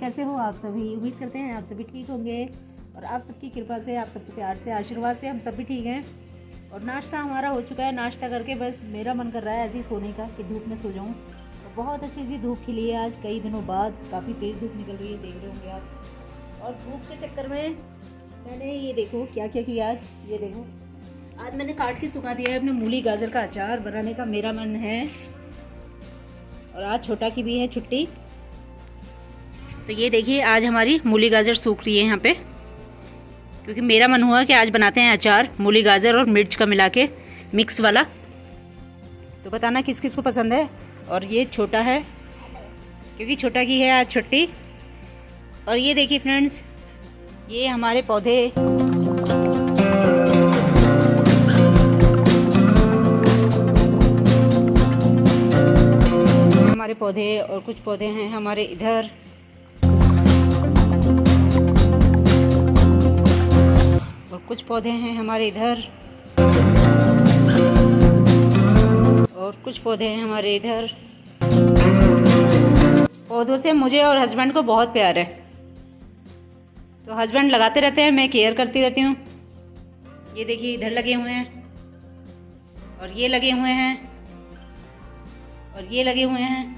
कैसे हो आप सभी? उम्मीद करते हैं आप सभी ठीक होंगे और आप सबकी कृपा से, आप सबके प्यार से, आशीर्वाद से हम सब भी ठीक हैं। और नाश्ता हमारा हो चुका है। नाश्ता करके बस मेरा मन कर रहा है ऐसे ही सोने का कि धूप में सो जाऊं। और बहुत अच्छी सी धूप खिली है आज, कई दिनों बाद काफ़ी तेज़ धूप निकल रही है, देख रहे होंगे आप। और धूप के चक्कर में मैंने ये देखो क्या क्या किया आज। ये देखो आज मैंने काट के सुखा दिया है अपने मूली गाजर का अचार बनाने का मेरा मन है। और आज छोटा की भी है छुट्टी, तो ये देखिए आज हमारी मूली गाजर सूख रही है यहाँ पे, क्योंकि मेरा मन हुआ कि आज बनाते हैं अचार मूली गाजर और मिर्च का मिला के मिक्स वाला। तो बताना किस किस को पसंद है। और ये छोटा है क्योंकि छोटा की है आज छुट्टी। और ये देखिए फ्रेंड्स, ये हमारे पौधे, हमारे पौधे और कुछ पौधे हैं हमारे इधर। और कुछ पौधे हैं हमारे इधर और कुछ पौधे हैं हमारे इधर। पौधों से मुझे और हस्बैंड को बहुत प्यार है, तो हस्बैंड लगाते रहते हैं, मैं केयर करती रहती हूँ। ये देखिए इधर लगे हुए हैं और ये लगे हुए हैं और ये लगे हुए हैं,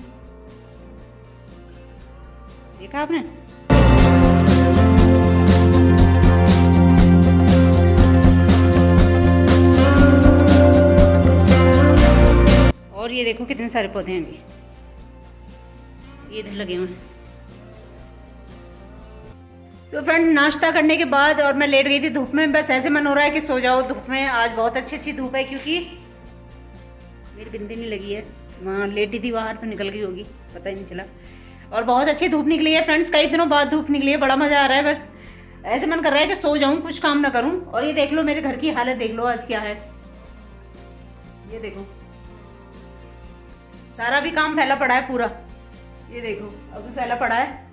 देखा आपने। और ये देखो कितने सारे पौधे हैं अभी, ये इधर लगे हुए हैं। तो फ्रेंड नाश्ता करने के बाद और मैं लेट गई थी धूप में, बस ऐसे मन हो रहा है कि सो जाओ धूप में। आज बहुत अच्छी अच्छी धूप है, क्योंकि मेरी बिंदी नहीं लगी है, वहाँ लेटी थी बाहर तो निकल गई होगी, पता ही नहीं चला। और बहुत अच्छी धूप निकली है फ्रेंड्स, कई दिनों बाद धूप निकली है, बड़ा मजा आ रहा है। बस ऐसे मन कर रहा है कि सो जाऊं, कुछ काम ना करूं। और ये देख लो मेरे घर की हालत, देख लो आज क्या है। ये देखो सारा भी काम फैला पड़ा है पूरा, ये देखो अभी फैला पड़ा है।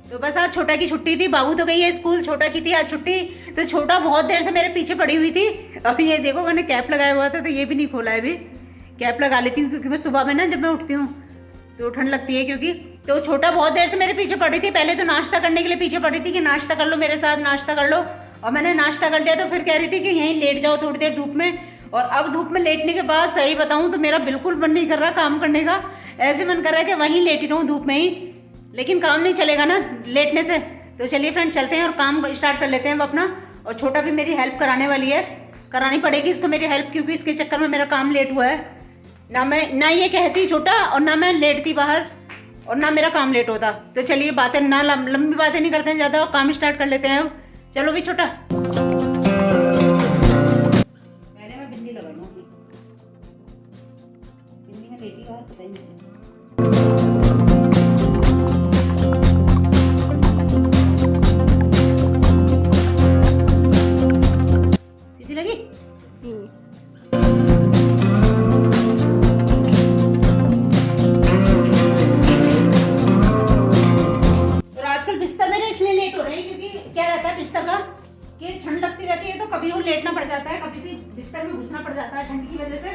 तो बस आज छोटा की छुट्टी थी, बाबू तो गई है स्कूल, छोटा की थी आज छुट्टी। तो छोटा बहुत देर से मेरे पीछे पड़ी हुई थी। अभी ये देखो मैंने कैप लगाया हुआ था, तो ये भी नहीं खोला है। अभी कैप लगा लेती हूँ क्योंकि मैं सुबह में ना जब मैं उठती हूँ तो ठंड लगती है, क्योंकि तो छोटा बहुत देर से मेरे पीछे पड़ी थी। पहले तो नाश्ता करने के लिए पीछे पड़ी थी कि नाश्ता कर लो मेरे साथ, नाश्ता कर लो। और मैंने नाश्ता कर लिया तो फिर कह रही थी कि यहीं लेट जाओ थोड़ी देर धूप में। और अब धूप में लेटने के बाद सही बताऊं तो मेरा बिल्कुल मन नहीं कर रहा काम करने का, ऐसे मन कर रहा है कि वहीं लेटी रहूं धूप में ही। लेकिन काम नहीं चलेगा ना लेटने से। तो चलिए फ्रेंड चलते हैं और काम स्टार्ट कर लेते हैं अपना। और छोटा भी मेरी हेल्प कराने वाली है, करानी पड़ेगी इसको मेरी हेल्प, क्योंकि इसके चक्कर में मेरा काम लेट हुआ है। ना ये कहती छोटा, और ना मैं लेटती बाहर, और ना मेरा काम लेट होता। तो चलिए बातें ना लंबी बातें नहीं करते हैं ज़्यादा, और काम स्टार्ट कर लेते हैं अब। चलो भी छोटा, पहले मैं बिंदी लगा लूँ। बिंदी में लेटी बाहर पता ही नहीं। सीधी लगी? क्या रहता है बिस्तर का कि ठंड लगती रहती है, तो कभी वो लेटना पड़ जाता है, कभी भी बिस्तर में घुसना पड़ जाता है ठंड की वजह से।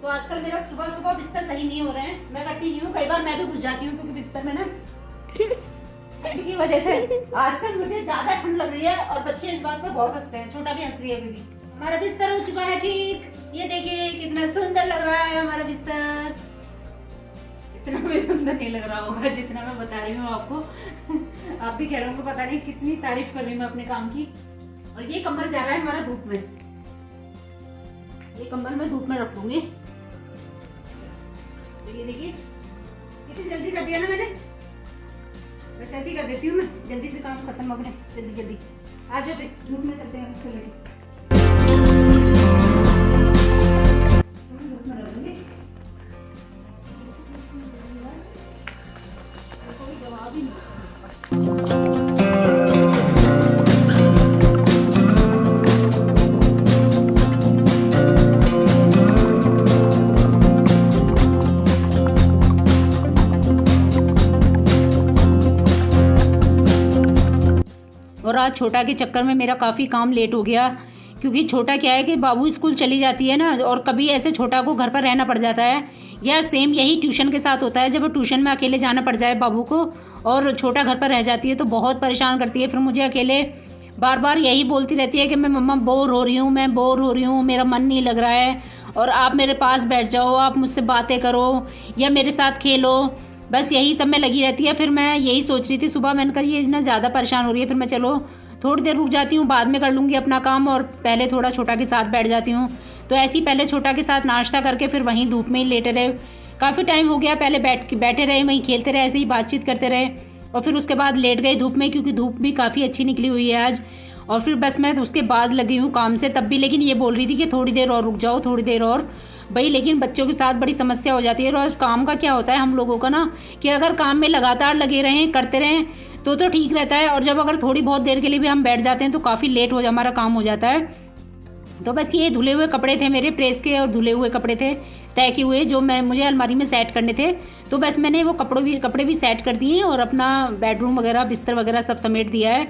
तो आजकल मेरा सुबह सुबह बिस्तर सही नहीं हो रहे हैं, मैं करती नहीं हूँ, कई बार मैं भी घुस जाती हूँ क्योंकि बिस्तर में ना ठंड की वजह से आजकल मुझे ज्यादा ठंड लग रही है। और बच्चे इस बात पर बहुत हंसते हैं, छोटा भी हंस रही है अभी भी। हमारा बिस्तर हो चुका है ठीक, ये देखिए कितना सुंदर लग रहा है हमारा बिस्तर। इतना भी सुंदर नहीं लग रहा होगा जितना मैं बता रही हूँ आपको। आप भी कह रहे होंगे पता नहीं कितनी तारीफ कर रही हूँ मैं अपने काम की। और ये कंबल जा रहा है हमारा धूप में, ये कंबल मैं धूप में रखूंगी। ये देखिए कितनी जल्दी कर दिया ना मैंने, बस ऐसे ही कर देती हूँ मैं, जल्दी से काम खत्म अपने, जल्दी जल्दी। आ जाओ धूप में करते हैं इसको लेके। धूप में रखूंगी, जवाब ही नहीं। और आज छोटा के चक्कर में मेरा काफ़ी काम लेट हो गया, क्योंकि छोटा क्या है कि बाबू स्कूल चली जाती है ना, और कभी ऐसे छोटा को घर पर रहना पड़ जाता है। यार सेम यही ट्यूशन के साथ होता है, जब वो ट्यूशन में अकेले जाना पड़ जाए बाबू को, और छोटा घर पर रह जाती है तो बहुत परेशान करती है। फिर मुझे अकेले बार बार यही बोलती रहती है कि मैं मम्मा बोर हो रही हूँ, मैं बोर हो रही हूँ, मेरा मन नहीं लग रहा है और आप मेरे पास बैठ जाओ, आप मुझसे बातें करो या मेरे साथ खेलो, बस यही सब में लगी रहती है। फिर मैं यही सोच रही थी सुबह, मैंने कहा ये इतना ज़्यादा परेशान हो रही है, फिर मैं चलो थोड़ी देर रुक जाती हूँ, बाद में कर लूँगी अपना काम और पहले थोड़ा छोटा के साथ बैठ जाती हूँ। तो ऐसे ही पहले छोटा के साथ नाश्ता करके फिर वहीं धूप में ही लेटे रहे। काफ़ी टाइम हो गया, पहले बैठे रहे, वहीं खेलते रहे, ऐसे ही बातचीत करते रहे और फिर उसके बाद लेट गए धूप में, क्योंकि धूप भी काफ़ी अच्छी निकली हुई है आज। और फिर बस मैं उसके बाद लगी हूँ काम से, तब भी लेकिन ये बोल रही थी कि थोड़ी देर और रुक जाओ, थोड़ी देर और भाई। लेकिन बच्चों के साथ बड़ी समस्या हो जाती है। और काम का क्या होता है हम लोगों का ना, कि अगर काम में लगातार लगे रहें, करते रहें तो ठीक रहता है। और जब अगर थोड़ी बहुत देर के लिए भी हम बैठ जाते हैं तो काफ़ी लेट हो हमारा काम हो जाता है। तो बस ये धुले हुए कपड़े थे मेरे प्रेस के, और धुले हुए कपड़े थे तय किए हुए जो मुझे अलमारी में सेट करने थे। तो बस मैंने वो कपड़े भी सेट कर दिए और अपना बेडरूम वगैरह बिस्तर वगैरह सब समेट दिया है।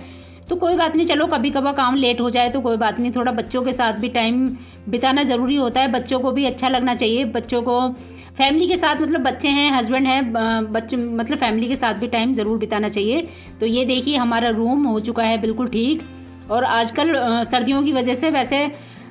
तो कोई बात नहीं, चलो कभी कभार काम लेट हो जाए तो कोई बात नहीं, थोड़ा बच्चों के साथ भी टाइम बिताना ज़रूरी होता है, बच्चों को भी अच्छा लगना चाहिए। बच्चों को फैमिली के साथ, मतलब बच्चे हैं, हस्बैंड हैं, बच्चे मतलब फैमिली के साथ भी टाइम ज़रूर बिताना चाहिए। तो ये देखिए हमारा रूम हो चुका है बिल्कुल ठीक। और आजकल सर्दियों की वजह से वैसे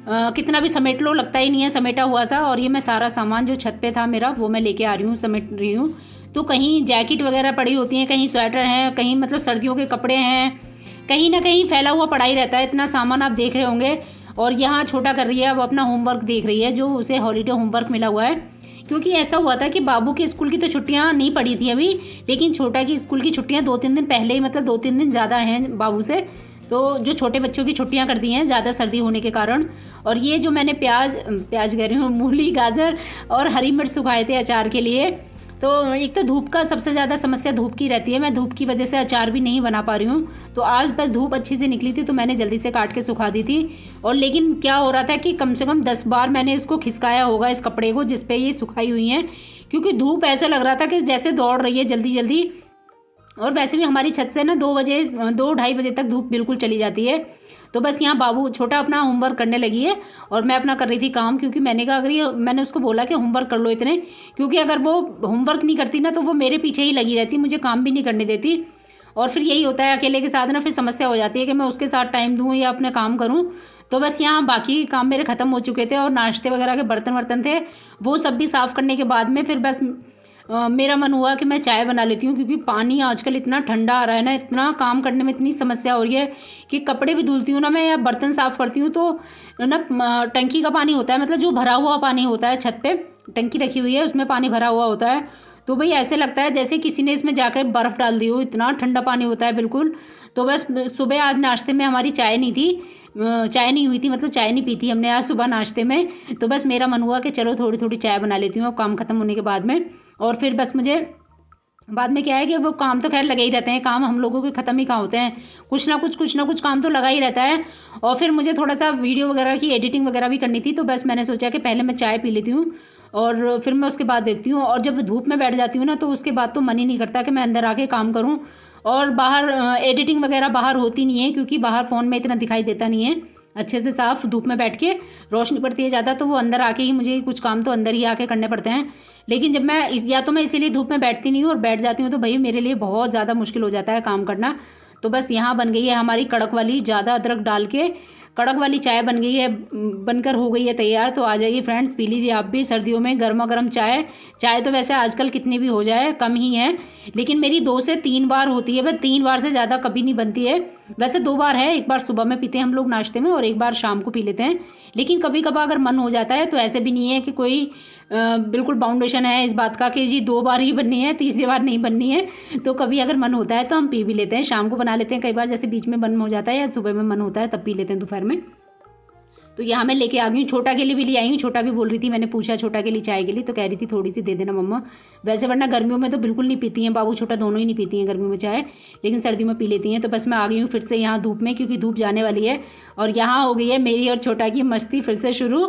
कितना भी समेट लो लगता ही नहीं है समेटा हुआ सा। और ये मैं सारा सामान जो छत पे था मेरा वो मैं लेके आ रही हूँ, समेट रही हूँ। तो कहीं जैकेट वगैरह पड़ी होती हैं, कहीं स्वेटर हैं, कहीं मतलब सर्दियों के कपड़े हैं, कहीं ना कहीं फैला हुआ पड़ा ही रहता है। इतना सामान आप देख रहे होंगे। और यहाँ छोटा कर रही है, अब अपना होमवर्क देख रही है, जो उसे हॉलीडे होमवर्क मिला हुआ है। क्योंकि ऐसा हुआ था कि बाबू के स्कूल की तो छुट्टियाँ नहीं पड़ी थी अभी, लेकिन छोटा की स्कूल की छुट्टियाँ 2-3 दिन पहले ही, मतलब 2-3 दिन ज़्यादा हैं बाबू से। तो जो छोटे बच्चों की छुट्टियां कर दी हैं ज़्यादा सर्दी होने के कारण। और ये जो मैंने प्याज कह रही हूँ, मूली, गाजर और हरी मिर्च सुखाए थे अचार के लिए। तो एक तो धूप का सबसे ज़्यादा समस्या धूप की रहती है, मैं धूप की वजह से अचार भी नहीं बना पा रही हूँ। तो आज बस धूप अच्छी से निकली थी तो मैंने जल्दी से काट के सुखा दी थी। और लेकिन क्या हो रहा था कि कम से कम 10 बार मैंने इसको खिसकाया होगा, इस कपड़े को जिस पे ये सुखाई हुई हैं, क्योंकि धूप ऐसा लग रहा था कि जैसे दौड़ रही है जल्दी जल्दी। और वैसे भी हमारी छत से ना 2-2:30 बजे तक धूप बिल्कुल चली जाती है। तो बस यहाँ बाबू छोटा अपना होमवर्क करने लगी है और मैं अपना कर रही थी काम, क्योंकि मैंने कहा अगर ये, मैंने उसको बोला कि होमवर्क कर लो इतने, क्योंकि अगर वो होमवर्क नहीं करती ना तो वो मेरे पीछे ही लगी रहती, मुझे काम भी नहीं करने देती। और फिर यही होता है अकेले के साथ ना, फिर समस्या हो जाती है कि मैं उसके साथ टाइम दूँ या अपने काम करूँ। तो बस यहाँ बाकी काम मेरे ख़त्म हो चुके थे और नाश्ते वगैरह के बर्तन वर्तन थे वो सब भी साफ़ करने के बाद में फिर बस मेरा मन हुआ कि मैं चाय बना लेती हूँ, क्योंकि पानी आजकल इतना ठंडा आ रहा है ना, इतना काम करने में इतनी समस्या हो रही है कि कपड़े भी धुलती हूँ ना मैं या बर्तन साफ़ करती हूँ तो ना टंकी का पानी होता है, मतलब जो भरा हुआ पानी होता है, छत पे टंकी रखी हुई है उसमें पानी भरा हुआ होता है। तो भाई ऐसे लगता है जैसे किसी ने इसमें जाकर बर्फ़ डाल दी हो, इतना ठंडा पानी होता है बिल्कुल। तो बस सुबह आज नाश्ते में हमारी चाय नहीं थी, चाय नहीं हुई थी, मतलब चाय नहीं पी थी हमने आज सुबह नाश्ते में। तो बस मेरा मन हुआ कि चलो थोड़ी थोड़ी चाय बना लेती हूँ काम ख़त्म होने के बाद में। और फिर बस मुझे बाद में क्या है कि वो काम तो खैर लगे ही रहते हैं, काम हम लोगों के ख़त्म ही कहाँ होते हैं, कुछ ना कुछ काम तो लगा ही रहता है। और फिर मुझे थोड़ा सा वीडियो वगैरह की एडिटिंग वगैरह भी करनी थी, तो बस मैंने सोचा कि पहले मैं चाय पी लेती हूँ और फिर मैं उसके बाद देखती हूँ। और जब धूप में बैठ जाती हूँ ना तो उसके बाद तो मन ही नहीं करता कि मैं अंदर आके काम करूँ। और बाहर एडिटिंग वगैरह बाहर होती नहीं है, क्योंकि बाहर फ़ोन में इतना दिखाई देता नहीं है अच्छे से साफ, धूप में बैठ के रोशनी पड़ती है ज़्यादा, तो वो अंदर आके ही मुझे कुछ काम तो अंदर ही आके करने पड़ते हैं। लेकिन जब मैं या तो मैं इसीलिए धूप में बैठती नहीं हूँ और बैठ जाती हूँ तो भाई मेरे लिए बहुत ज़्यादा मुश्किल हो जाता है काम करना। तो बस यहाँ बन गई है हमारी कड़क वाली, ज़्यादा अदरक डाल के कड़क वाली चाय बन गई है, बनकर हो गई है तैयार। तो आ जाइए फ्रेंड्स, पी लीजिए आप भी सर्दियों में गर्मा गर्म चाय। चाय तो वैसे आजकल कितनी भी हो जाए कम ही है, लेकिन मेरी 2 से 3 बार होती है, बस 3 बार से ज़्यादा कभी नहीं बनती है। वैसे 2 बार है, एक बार सुबह में पीते हैं हम लोग नाश्ते में और एक बार शाम को पी लेते हैं। लेकिन कभी कभार अगर मन हो जाता है तो ऐसे भी नहीं है कि कोई बिल्कुल बाउंडेशन है इस बात का कि जी 2 बार ही बननी है, तीसरी बार नहीं बननी है। तो कभी अगर मन होता है तो हम पी भी लेते हैं, शाम को बना लेते हैं कई बार, जैसे बीच में मन हो जाता है या सुबह में मन होता है तब पी लेते हैं दोपहर में। तो यहाँ मैं लेके आ गई हूँ, छोटा के लिए भी ले आई हूँ। छोटा भी बोल रही थी, मैंने पूछा छोटा के लिए चाय के लिए तो कह रही थी थोड़ी सी दे देना मम्मा। वैसे वरना गर्मियों में तो बिल्कुल नहीं पीती हैं, बाबू छोटा दोनों ही नहीं पीती हैं गर्मियों में चाय, लेकिन सर्दियों में पी लेती हैं। तो बस मैं आ गई हूँ फिर से यहाँ धूप में, क्योंकि धूप जाने वाली है। और यहाँ हो गई है मेरी और छोटा की मस्ती फिर से शुरू।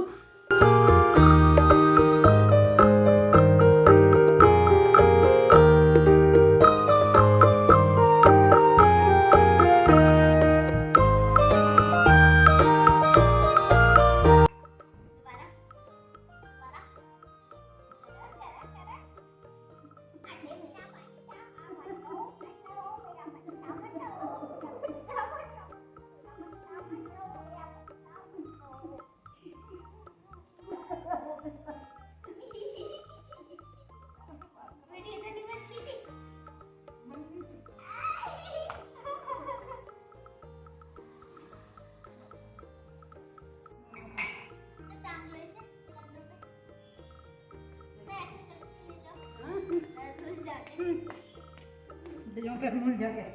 दिलों पे मुल जाए